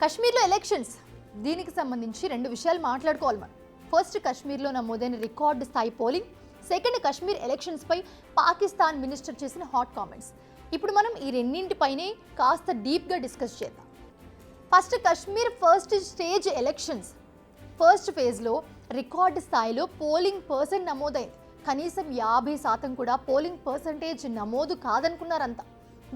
కశ్మీర్లో ఎలక్షన్స్ దీనికి సంబంధించి రెండు విషయాలు మాట్లాడుకోవాలి మనం. ఫస్ట్, కశ్మీర్లో నమోదైన రికార్డు స్థాయి పోలింగ్. సెకండ్, కశ్మీర్ ఎలక్షన్స్ పై పాకిస్తాన్ మినిస్టర్ చేసిన హాట్ కామెంట్స్. ఇప్పుడు మనం ఈ రెండింటిపైనే కాస్త డీప్గా డిస్కస్ చేద్దాం. First, Kashmir first stage elections. First ఫేజ్లో రికార్డు స్థాయిలో పోలింగ్ పర్సెంట్ నమోదైంది. కనీసం 50% కూడా పోలింగ్ పర్సంటేజ్ నమోదు కాదనుకున్నారంతా.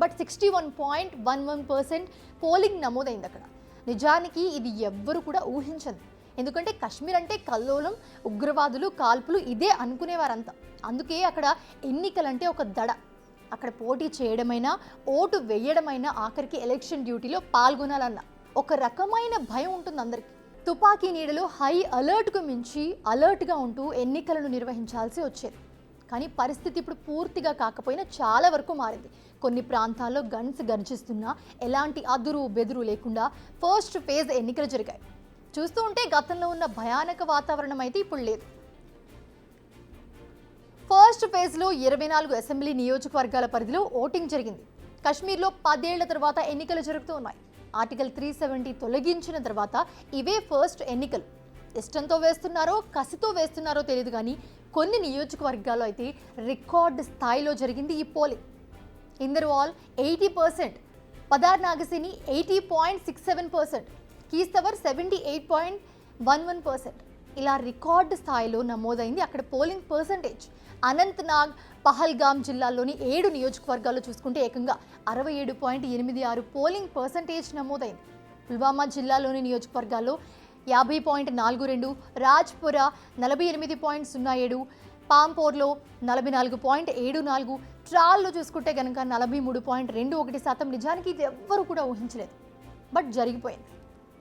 బట్ 61.11% పోలింగ్ నమోదైంది అక్కడ. నిజానికి ఇది ఎవ్వరు కూడా ఊహించదు. ఎందుకంటే కశ్మీర్ అంటే కల్లోలం, ఉగ్రవాదులు, కాల్పులు ఇదే అనుకునేవారంతా. అందుకే అక్కడ ఎన్నికలంటే ఒక దడ. అక్కడ పోటీ చేయడమైనా, ఓటు వేయడమైనా, ఆఖరికి ఎలక్షన్ డ్యూటీలో పాల్గొనాలన్న ఒక రకమైన భయం ఉంటుంది అందరికీ. తుపాకీ నీడలో హై అలర్ట్కు మించి అలర్ట్గా ఉంటూ ఎన్నికలను నిర్వహించాల్సి వచ్చేది. కానీ పరిస్థితి ఇప్పుడు పూర్తిగా కాకపోయినా చాలా వరకు మారింది. కొన్ని ప్రాంతాల్లో గన్స్ గర్జిస్తున్నా ఎలాంటి అదురు బెదురు లేకుండా ఫస్ట్ ఫేజ్ ఎన్నికలు జరిగాయి. చూస్తూ ఉంటే గతంలో ఉన్న భయానక వాతావరణం అయితే ఇప్పుడు లేదు. ఫస్ట్ ఫేజ్లో 24 అసెంబ్లీ నియోజకవర్గాల పరిధిలో ఓటింగ్ జరిగింది. కశ్మీర్లో 10 ఏళ్ల తర్వాత ఎన్నికలు జరుగుతూ ఉన్నాయి. ఆర్టికల్ 370 తొలగించిన తర్వాత ఇవే ఫస్ట్ ఎన్నికలు. ఇష్టంతో వేస్తున్నారో కసితో వేస్తున్నారో తెలియదు, కానీ కొన్ని నియోజకవర్గాల్లో అయితే రికార్డు స్థాయిలో జరిగింది ఈ పోలింగ్. ఇందర్వాల్ 80%, పదార్ నాగసేని 80.67%, కీస్తవర్ 78.11%. ఇలా రికార్డు స్థాయిలో నమోదైంది అక్కడ పోలింగ్ పర్సంటేజ్. అనంతనాగ్, పహల్గామ్ జిల్లాల్లోని 7 నియోజకవర్గాల్లో చూసుకుంటే ఏకంగా 67.86 పోలింగ్ పర్సంటేజ్ నమోదైంది. పుల్వామా జిల్లాలోని నియోజకవర్గాల్లో 50.42, రాజ్పురా 48.07, పాంపోర్లో 44.74, ట్రాల్లో చూసుకుంటే కనుక 43.21%. నిజానికి ఇది ఎవ్వరూ కూడా ఊహించలేదు, బట్ జరిగిపోయింది.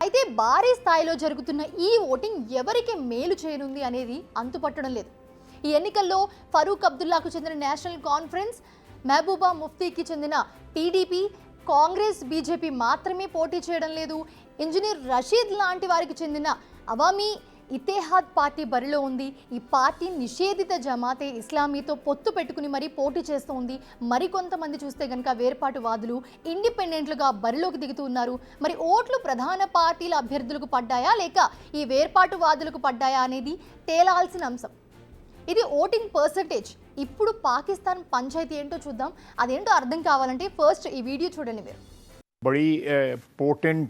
అయితే భారీ స్థాయిలో జరుగుతున్న ఈ ఓటింగ్ ఎవరికి మేలు చేయనుంది అనేది అంతుపట్టడం లేదు. ఈ ఎన్నికల్లో ఫరూక్ అబ్దుల్లాకు చెందిన నేషనల్ కాన్ఫరెన్స్, మహబూబా ముఫ్తీకి చెందిన టీడీపీ, కాంగ్రెస్, బీజేపీ మాత్రమే పోటీ చేయడం లేదు. ఇంజనీర్ రషీద్ లాంటి వారికి చెందిన అవామీ ఇత్తెహాద్ పార్టీ బరిలో ఉంది. ఈ పార్టీ నిషేధిత జమాతే ఇస్లామీతో పొత్తు పెట్టుకుని మరీ పోటీ చేస్తోంది. మరికొంతమంది చూస్తే కనుక వేర్పాటువాదులు, ఇండిపెండెంట్లుగా బరిలోకి దిగుతూ ఉన్నారు. మరి ఓట్లు ప్రధాన పార్టీల అభ్యర్థులకు పడ్డాయా లేక ఈ వేర్పాటువాదులకు పడ్డాయా అనేది తేలాల్సిన అంశం. ఇది ఓటింగ్ పర్సంటేజ్. ఇప్పుడు పాకిస్తాన్ పంచాయతీ ఏంటో చూద్దాం. అదేంటో అర్థం కావాలంటే ఫస్ట్ ఈ వీడియో చూడండి మీరు. बड़ी पोटेंट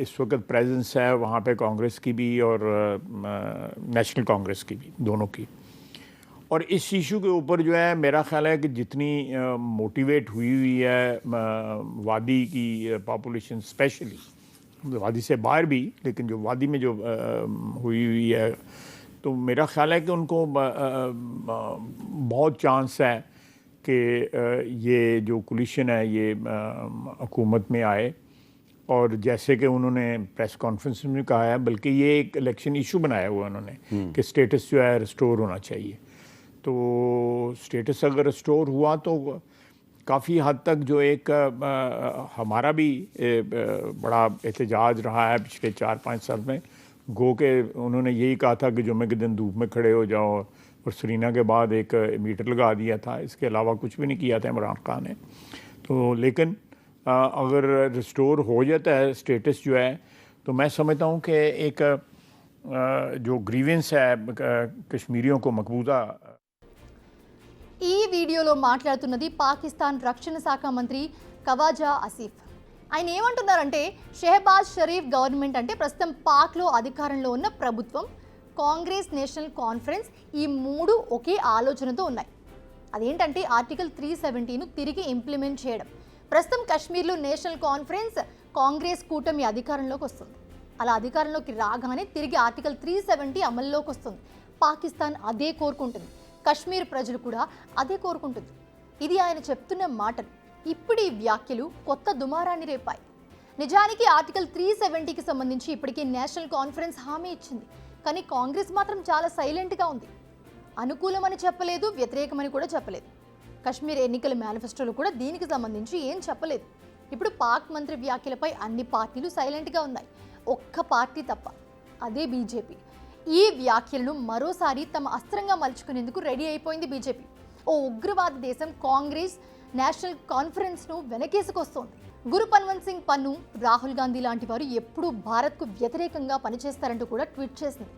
इस वक्त प्रेजेंस है वहाँ पे कांग्रेस की भी और नेशनल कांग्रेस की भी, दोनों की. और इस इशू के ऊपर जो है मेरा ख्याल है कि जितनी मोटिवेट हुई है वादी की पॉपुलेशन, स्पेशली वादी से बाहर भी, लेकिन जो वादी में जो हुई है, तो मेरा ख्याल है कि उनको बहुत चांस है कि ये जो कोलिशन है ये हुकूमत में आए. और जैसे कि उन्होंने प्रेस कॉन्फ्रेंस में कहा है, बल्कि ये एक इलेक्शन इशू बनाया हुआ उन्होंने कि स्टेटस जो है रिस्टोर होना चाहिए. तो स्टेटस अगर रिस्टोर हुआ तो काफ़ी हद तक जो एक हमारा भी बड़ा एहतजाज रहा है पिछले 4-5 साल में. गो के उन्होंने यही कहा था कि जुम्मे के दिन धूप में खड़े हो जाओ, और सरीना के बाद एक मीटर लगा दिया था. इसके अलावा कुछ भी नहीं किया था इमरान खान ने. तो लेकिन अगर रिस्टोर हो जाता है स्टेटस जो है, तो मैं समझता हूँ कि एक जो ग्रीवेंस है कश्मीरियों को मकबूजा. ఈ వీడియోలో మాట్లాడుతున్నది పాకిస్తాన్ రక్షణ శాఖ మంత్రి ఖవాజా ఆసిఫ్. ఆయన ఏమంటున్నారంటే షెహబాజ్ షరీఫ్ గవర్నమెంట్ అంటే ప్రస్తుతం పాక్లో అధికారంలో ఉన్న ప్రభుత్వం, కాంగ్రెస్, నేషనల్ కాన్ఫరెన్స్ ఈ మూడు ఒకే ఆలోచనతో ఉన్నాయి. అదేంటంటే ఆర్టికల్ 370ను తిరిగి ఇంప్లిమెంట్ చేయడం. ప్రస్తుతం కశ్మీర్లో నేషనల్ కాన్ఫరెన్స్, కాంగ్రెస్ కూటమి అధికారంలోకి వస్తుంది. అలా అధికారంలోకి రాగానే తిరిగి ఆర్టికల్ 370 అమల్లోకి వస్తుంది. పాకిస్తాన్ అదే కోరుకుంటుంది, కశ్మీర్ ప్రజలు కూడా అదే కోరుకుంటుంది. ఇది ఆయన చెప్తున్న మాటలు. ఇప్పుడు ఈ వ్యాఖ్యలు కొత్త దుమారాన్ని రేపాయి. నిజానికి ఆర్టికల్ 370కి సంబంధించి ఇప్పటికే నేషనల్ కాన్ఫరెన్స్ హామీ ఇచ్చింది, కానీ కాంగ్రెస్ మాత్రం చాలా సైలెంట్గా ఉంది. అనుకూలమని చెప్పలేదు, వ్యతిరేకమని కూడా చెప్పలేదు. కశ్మీర్ ఎన్నికల మేనిఫెస్టోలో కూడా దీనికి సంబంధించి ఏం చెప్పలేదు. ఇప్పుడు పాక్ మంత్రి వ్యాఖ్యలపై అన్ని పార్టీలు సైలెంట్గా ఉన్నాయి, ఒక్క పార్టీ తప్ప, అదే బీజేపీ. ఈ వ్యాఖ్యలను మరోసారి తమ అస్త్రంగా మలుచుకునేందుకు రెడీ అయిపోయింది బీజేపీ. ఓ ఉగ్రవాద దేశం కాంగ్రెస్, నేషనల్ కాన్ఫరెన్స్ను వెనకేసుకొస్తోంది. గురుపన్వంత్ సింగ్ పన్ను, రాహుల్ గాంధీ లాంటి వారు ఎప్పుడూ భారత్కు వ్యతిరేకంగా పనిచేస్తారంటూ కూడా ట్వీట్ చేసింది.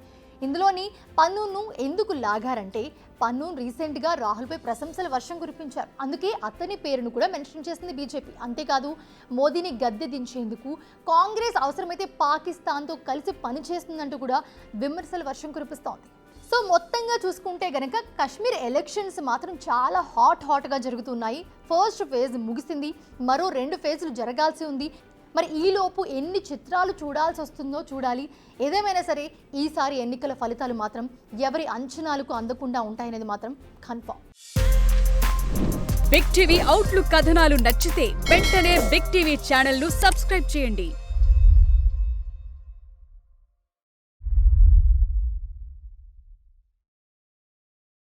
ఇందులోని పన్నును ఎందుకు లాగారంటే పన్ను రీసెంట్గా రాహుల్పై ప్రశంసల వర్షం కురిపించారు. అందుకే అతని పేరును కూడా మెన్షన్ చేసింది బీజేపీ. అంతేకాదు మోదీని గద్దె దించేందుకు కాంగ్రెస్ అవసరమైతే పాకిస్తాన్తో కలిసి పనిచేస్తుందంటూ కూడా విమర్శల వర్షం కురిపిస్తోంది. సో మొత్తంగా చూసుకుంటే గనక కాశ్మీర్ ఎలక్షన్స్ మాత్రం చాలా హాట్గా జరుగుతున్నాయి. ఫస్ట్ ఫేజ్ ముగిసింది, మరో 2 ఫేజ్లు జరగాల్సి ఉంది. మరి ఈలోపు ఎన్ని చిత్రాలు చూడాల్సి వస్తుందో చూడాలి. ఏదేమైనా సరే ఈసారి ఎన్నికల ఫలితాలు మాత్రం ఎవరి అంచనాలకు అందకుండా ఉంటాయనేది మాత్రం కన్ఫర్మ్. బిగ్ టీవీ అవుట్లుక్ కథనాలు నచ్చితే వెంటనే బిగ్ టీవీ ఛానల్ ను సబ్స్క్రైబ్ చేయండి.